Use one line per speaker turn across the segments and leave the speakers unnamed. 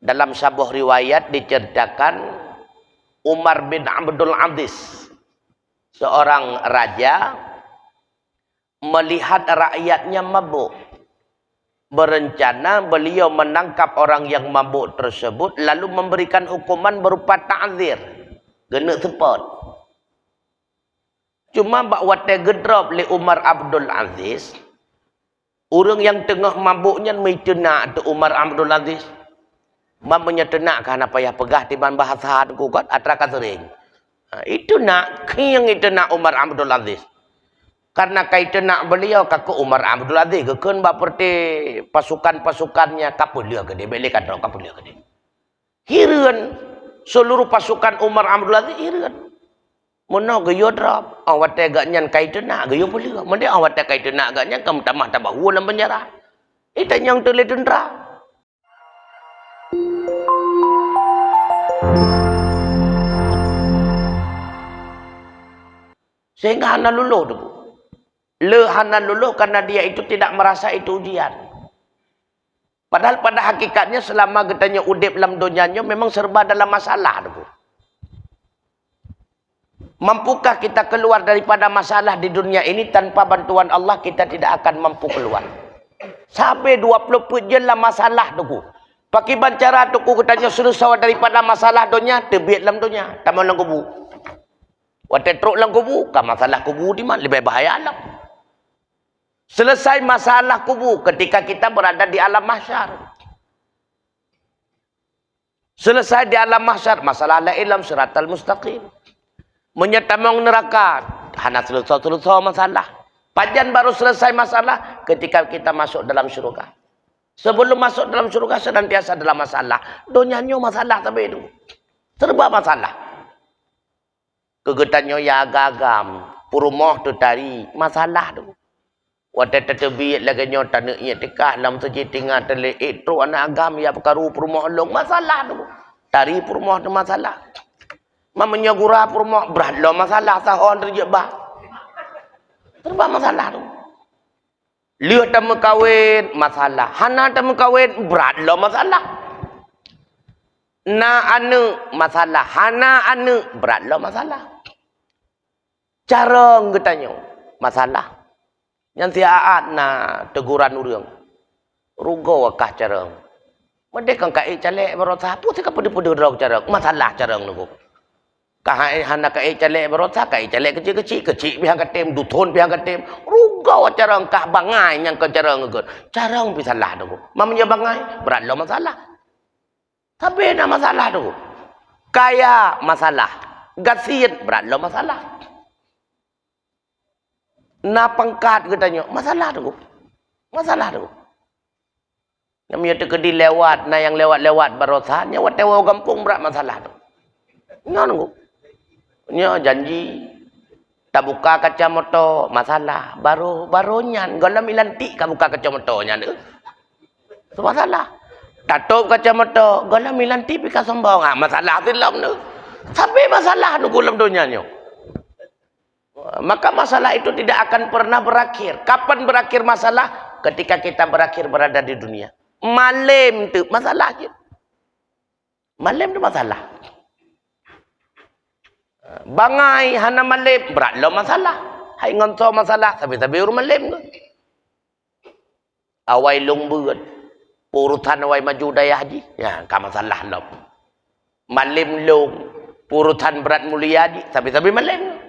Dalam sebuah riwayat diceritakan Umar bin Abdul Aziz, seorang raja, melihat rakyatnya mabuk. Berencana beliau menangkap orang yang mabuk tersebut lalu memberikan hukuman berupa ta'zir. Kena tepat. Cuma bahawa tegedrop oleh Umar Abdul Aziz, orang yang tengah mabuknya meitenak tu Umar Abdul Aziz. Mamanya tenak kan apa yang pegah tiban bahasa aku kan atraka sering. Itu nak yang itu nak Umar Abdul Aziz. Karena kaitan nak beliau kaku Umar Abdul Aziz kekeun baperti pasukan-pasukannya kapul dia gede beli kadang kapul dia gede. Hireun seluruh pasukan Umar Abdul Aziz hireun. Mono geyo drop awat tega nyan kaitan nak geyo beliau. Mende awat tega kaitan nak ganya kam tamah tabahu dalam penjara. Itu yang tele tendra. Sehingga hana luluh tu. Le hana luluh karena dia itu tidak merasa itu ujian. Padahal pada hakikatnya selama getanya udip dalam dunianya memang serba dalam masalah tu. Mampukah kita keluar daripada masalah di dunia ini tanpa bantuan Allah? Kita tidak akan mampu keluar. Sampai 20 je lah masalah tu. Pakai bancara tu katanya selesai daripada masalah dunia, terbiat dalam dunia. Tak mau kubu. Waktu teruk dalam kubu, kan masalah kubu di mana lebih bahaya alam. Selesai masalah kubu ketika kita berada di alam mahsyar. Selesai di alam mahsyar, masalah la ilam siratal mustaqim. Menyetamang neraka, hana selesai masalah. Pajan baru selesai masalah ketika kita masuk dalam syurga. Sebelum masuk dalam syurga senantiasa dalam masalah. Dunianya masalah tapi itu. Serba masalah. Kegetannya ya agam. Purmoh tu tari. Masalah tu. Waktu tertebik lagi nyota nak ia tekah. Dalam sejid tinggal terlik. Itu anak agam ya perkaru purmoh long. Masalah tu. Tari purmoh tu masalah. Mamanya gurah purmoh. Berat lo masalah. Sahon terjebak. Serba masalah tu. Lihat tak mengkawin, masalah. Hana tak mengkawin, berat lah masalah. Na anu, masalah. Hana anu, berat lah masalah. Cara ngetanya, masalah. Yang siaat na teguran urang. Rugo wakah cara. Mereka kai calek berota, pun sih kapede-pede drog cara. Masalah cara nunggu. Kahai hana kai calek berota, kai calek kecil biang ketem, duton biang ketem. Rugo cara engkah bangai yang ke cara ngegut. Cara bisa lah tu. Mamanya bangai, berat lo masalah. Tapi ada masalah tu. Kaya masalah. Gasit berat lo masalah. Na pangkat katanya, masalah tu. Masalah tu. Namanya tu kedi lewat, na yang lewat-lewat berota, nya watewa kampung berat masalah tu. Ngono. Nya janji tak buka kacamata masalah baru-barunyan golam ilantik ka buka kacamatanya tu. Masalah. Tatup kacamata golam ilantik pika sombong masalah tilam tu. Tapi masalah tu golam dunianya. Maka masalah itu tidak akan pernah berakhir. Kapan berakhir masalah? Ketika kita berakhir berada di dunia. Malam tu masalah je. Malam tu masalah. Bangai hana malim berat lo masalah. Hai ngonto masalah tapi ur malim ke. Awai long beut. Purutan awai maju daya haji. Ya, ka masalah lo. Malim long. Purutan berat mulia haji tapi malim.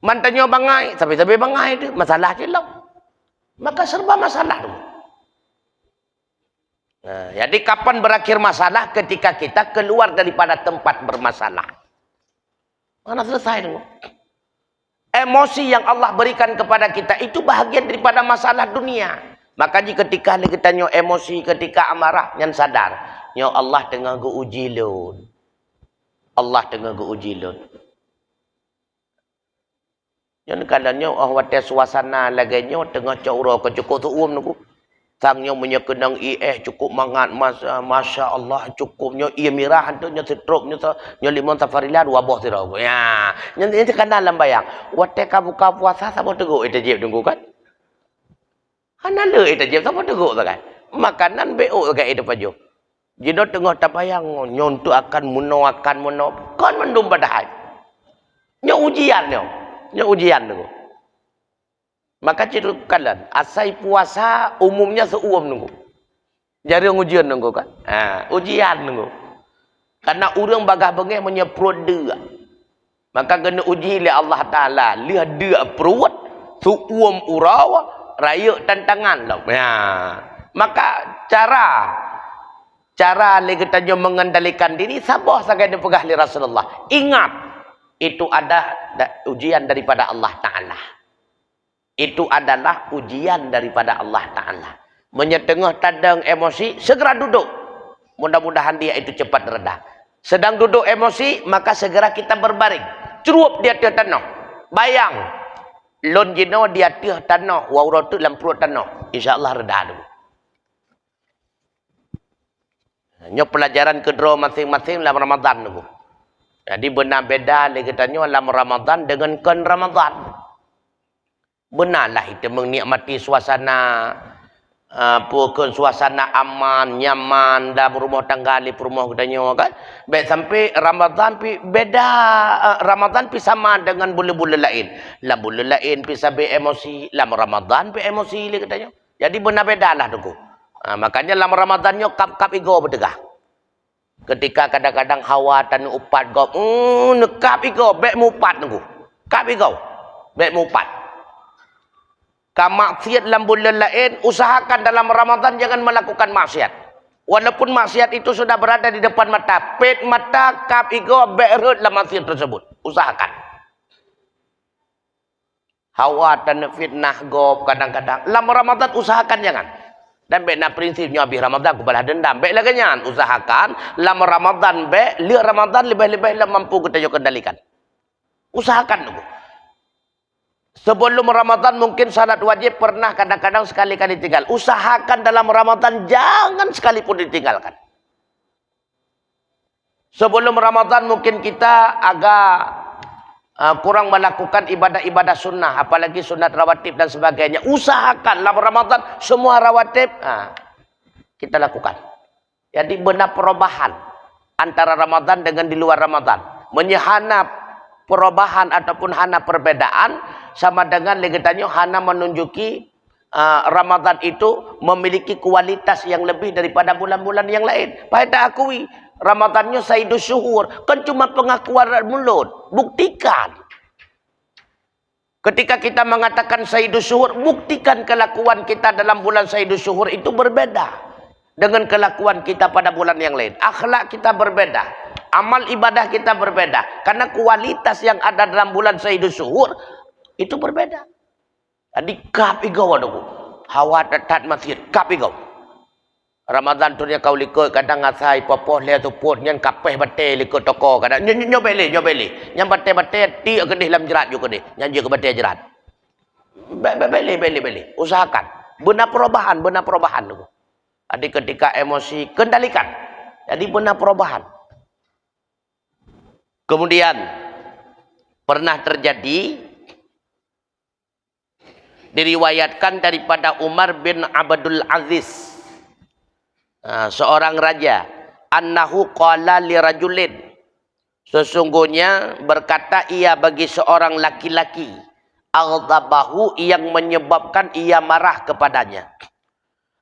Mantanyo bangai tapi bangai tu masalah je lo. Maka serba masalah tu. Nah, jadi kapan berakhir masalah? Ketika kita keluar daripada tempat bermasalah. Mana selesai dulu. Emosi yang Allah berikan kepada kita itu bahagian daripada masalah dunia. Maka jika ketika kita nyo emosi, ketika amarah, yang sadar, nyo Allah tengah uji lun. Allah tengah uji lun. Yang kadangnya wate suasana lagi nyo tengah caura ke cukup tu nunggu. Sangnya menyekenang cukup mangat masya Allah cukupnya ia mirah tu nya setruknya nya limon safarilah dua boh tirau ya nya itu kan dalam bayang wate ka buka puasa sama teguk itu jeb tunggu kan hana le itu jeb sama teguk kan makanan BO kayak itu pajo Jino tengah tabayang nyontu akan muno kan mendum padahal. Nya ujian nyo. Nya ujian nunggu. Maka cerukalan asai puasa umumnya seuam nunggu. Jadi ujian nunggu kan. Ujian nunggu. Karena orang bagah bengeh menyeprot dia. Maka kena uji oleh Allah Ta'ala. Lihat dia perut. Seuam urawa. Raya tantangan lah. Maka cara kita mengendalikan diri. Sabar sangat dipegah oleh Rasulullah. Ingat. Itu ada ujian daripada Allah Ta'ala. Itu adalah ujian daripada Allah Ta'ala. Menyetengah tadang emosi. Segera duduk. Mudah-mudahan dia itu cepat reda. Sedang duduk emosi. Maka segera kita berbaring. Cerup dia tiap tanah. Bayang. Lon jino dia tiap tanah. Waurau tu dalam perut tanah. InsyaAllah reda dulu. Ini pelajaran kedua masing-masing dalam Ramadan dulu. Jadi benar beda katanya dalam Ramadan dengan kan Ramadan. Benarlah kita menikmati suasana pokok suasana aman, nyaman dalam rumah tangga di rumah katanya kan. Baik sampai Ramadan pi beda Ramadan pi sama dengan bulan-bulan lain. Lah bulan lain pi sabe emosi, dalam Ramadan pi emosi katanya. Jadi benar bedalah tu. Makanya dalam Ramadannya kap-kap igo bertegah. Ketika kadang-kadang hawa tan upat go, nekap igo bek mupat nunggu. Kap igo bek mupat. Maksiat dalam bulan lain, usahakan dalam Ramadan jangan melakukan maksiat. Walaupun maksiat itu sudah berada di depan mata, pet mata kap igo bek rut dalam maksiat tersebut. Usahakan. Hawa tan fitnah go kadang-kadang. Dalam Ramadan usahakan jangan. Dan bekna prinsipnya habis Ramadan aku balas dendam. Bek lagi nyan. Usahakan lama Ramadan bek, lihat Ramadan lebih-lebih mampu kita kendalikan. Usahakan dulu. Sebelum Ramadan mungkin salat wajib pernah kadang-kadang sekali-kali tinggal. Usahakan dalam Ramadan jangan sekalipun ditinggalkan. Sebelum Ramadan mungkin kita agak kurang melakukan ibadah-ibadah sunnah, apalagi sunat rawatib dan sebagainya. Usahakan dalam Ramadan semua rawatib kita lakukan. Jadi benar perubahan antara Ramadan dengan di luar Ramadan. Menyehana perubahan ataupun hana perbedaan sama dengan legetannya hana menunjuki Ramadan itu memiliki kualitas yang lebih daripada bulan-bulan yang lain. Pada akui Ramadannya Sayyidus Syuhur. Kan cuma pengakuan mulut. Buktikan. Ketika kita mengatakan Sayyidus Syuhur, buktikan kelakuan kita dalam bulan Sayyidus Syuhur itu berbeda dengan kelakuan kita pada bulan yang lain. Akhlak kita berbeda. Amal ibadah kita berbeda. Karena kualitas yang ada dalam bulan Sayyidus Syuhur itu berbeda. Jadi kap igau aduk. Hawa tatat masjid. Kap igau. Ramadan tu dia kau likut kadang ngasai popoh le tu put nyan kapeh bate likut toko kadang nyobeli nyan bate ti kedih dalam jerat juga deh nyan je ke bate jerat beli usahakan benar perubahan tu. Jadi ketika emosi kendalikan jadi benar perubahan. Kemudian pernah terjadi diriwayatkan daripada Umar bin Abdul Aziz, seorang raja, annahu qala li rajulin, sesungguhnya berkata ia bagi seorang laki-laki, aghdabahu yang menyebabkan ia marah kepadanya,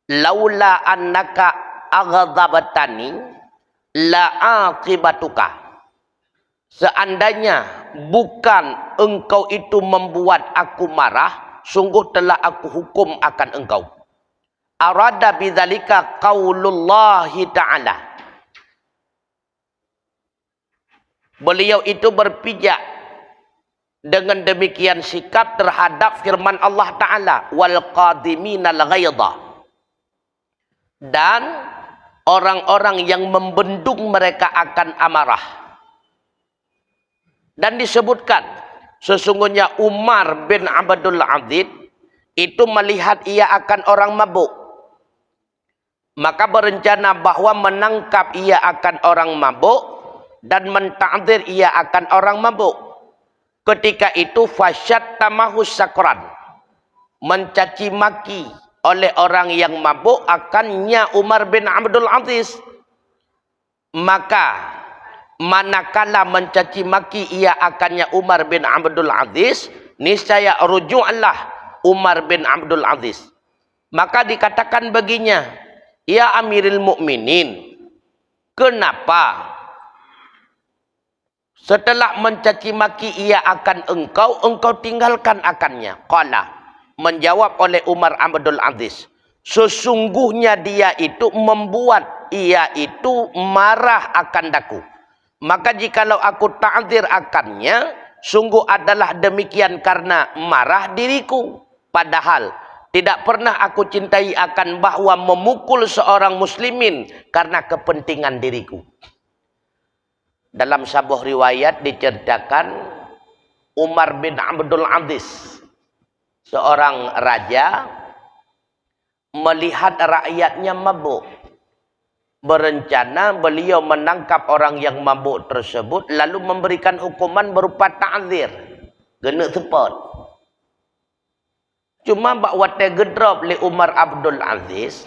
laula annaka aghdabatani la aqibatuka, seandainya bukan engkau itu membuat aku marah, sungguh telah aku hukum akan engkau. Arada bidzalika qaulullahi ta'ala. Beliau itu berpijak dengan demikian sikap terhadap firman Allah Ta'ala. Wal qadiminal ghaidha. Dan orang-orang yang membendung mereka akan amarah. Dan disebutkan, sesungguhnya Umar bin Abdul Aziz itu melihat ia akan orang mabuk. Maka berencana bahwa menangkap ia akan orang mabuk dan menta'dzir ia akan orang mabuk. Ketika itu fasyattamahu sakran, mencaci maki oleh orang yang mabuk akannya Umar bin Abdul Aziz. maka manakala mencaci maki ia akannya Umar bin Abdul Aziz, niscaya ruju'lah Umar bin Abdul Aziz. Maka dikatakan baginya, ya Amirul Mukminin, kenapa setelah mencaci maki ia akan engkau tinggalkan akannya? Qala, menjawab oleh Umar Abdul Aziz, sesungguhnya dia itu membuat ia itu marah akan daku. Maka jikalau aku ta'zir akannya, sungguh adalah demikian karena marah diriku. Padahal tidak pernah aku cintai akan bahwa memukul seorang muslimin karena kepentingan diriku. Dalam sebuah riwayat diceritakan Umar bin Abdul Aziz, seorang raja, melihat rakyatnya mabuk. Berencana beliau menangkap orang yang mabuk tersebut lalu memberikan hukuman berupa ta'zir, kena sepot. Cuma bahawa tegedrop oleh Umar Abdul Aziz,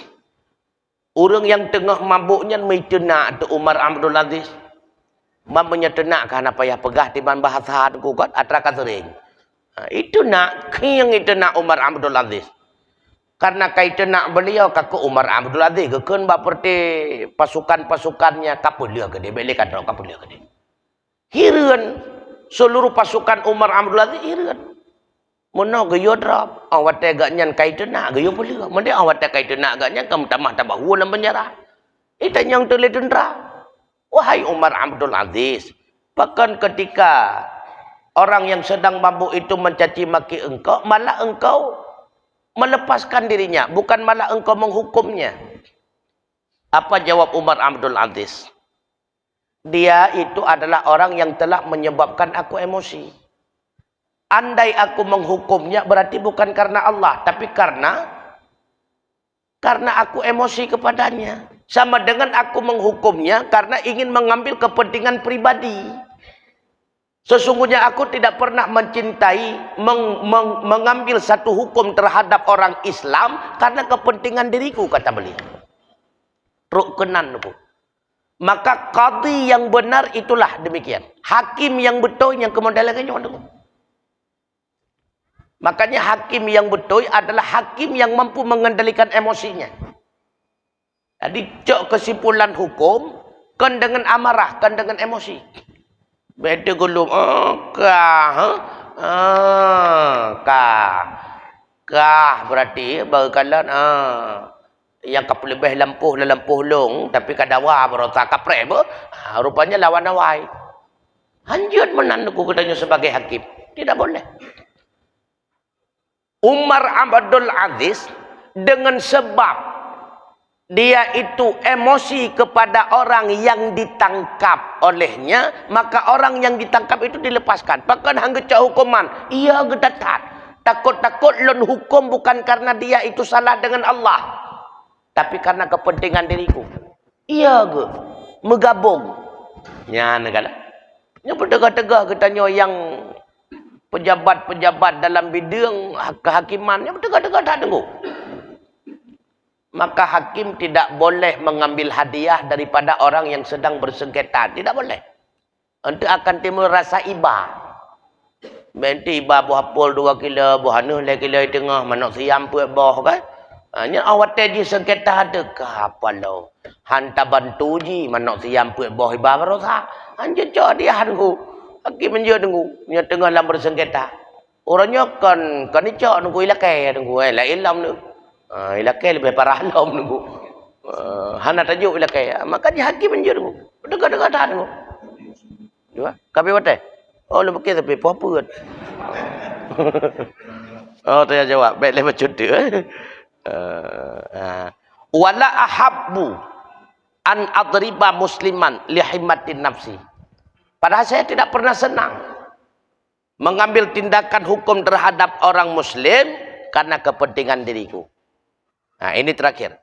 orang yang tengah mabuknya meitenak tu Umar Abdul Aziz. Mamanya tenak kan apa ya pegah tiban bahasa ku kat atrakan sering. Itu nak yang itu nak Umar Abdul Aziz. Karena kaitan nak beliau kaku Umar Abdul Aziz kekeun baperti pasukan-pasukannya kapulia ke dia beli kadro kapulia ke dia. Hireun seluruh pasukan Umar Abdul Aziz hireun. Mono geyo drop awat tega nyan kaitan nak geyo pulia. Mende awat tega kaitan nak ganya kam tamah tabah dalam penjara. Itu yang tele dendra. Wahai Umar Abdul Aziz, bahkan ketika orang yang sedang mabuk itu mencaci maki engkau, malah engkau melepaskan dirinya, bukan malah engkau menghukumnya. Apa jawab Umar Abdul Aziz? Dia itu adalah orang yang telah menyebabkan aku emosi. Andai aku menghukumnya berarti bukan karena Allah, tapi karena aku emosi kepadanya. Sama dengan aku menghukumnya karena ingin mengambil kepentingan pribadi. Sesungguhnya aku tidak pernah mencintai, mengambil satu hukum terhadap orang Islam karena kepentingan diriku, kata beliau. Rukenan itu. Maka qadhi yang benar itulah demikian. Hakim yang betul yang kemodalannya. Makanya hakim yang betul adalah hakim yang mampu mengendalikan emosinya. Jadi cok kesimpulan hukum kan dengan amarah, kan dengan emosi. Beda gulung kah berarti bagalan yang kap lebih lampuh long tapi kadawa berota kapre rupanya lawan awai. Hanjut menandaku katanya sebagai hakim. Tidak boleh. Umar Abdul Aziz dengan sebab dia itu emosi kepada orang yang ditangkap olehnya, maka orang yang ditangkap itu dilepaskan. Bahkan hangga cak hukuman, ia gedatat. Takut-takut lon hukum bukan karena dia itu salah dengan Allah, tapi karena kepentingan diriku. Iya ke, megabung. Ya negara. Nya bertegak-tegak katanya yang pejabat-pejabat dalam bidang kehakimannya bertegak-tegak tak tunggu. Maka hakim tidak boleh mengambil hadiah daripada orang yang sedang bersengketa. Tidak boleh. Nanti akan timbul rasa iba. Nanti iba buah pol 2 kilo, buah nuh 2 kilo di tengah, manok siam puak boh kan. Hanya awat teji sengketa ada ke apa lo. Hanta bantu ji, manok siam puak boh iba berosa. Hanya cok dia nunggu. Hakim menjauh nunggu. Nya tengah dalam bersengketa. Orangnya kan ni cok nunggu ilakai nunggu. Lah ilam nunggu. Ilakai lebih parah lom nunggu. Hana tajuk ilakai. Makanya hakim menjadi nunggu. Dekat-dekat dah nunggu. Dua. Kapi watai? Oh, lebih kita tapi apa kan? Oh, dia jawab. Baik lepas cuti. Wala ahabbu an adriba musliman lihimatin nafsi. Padahal saya tidak pernah senang mengambil tindakan hukum terhadap orang muslim karena kepentingan diriku. Nah, ini terakhir.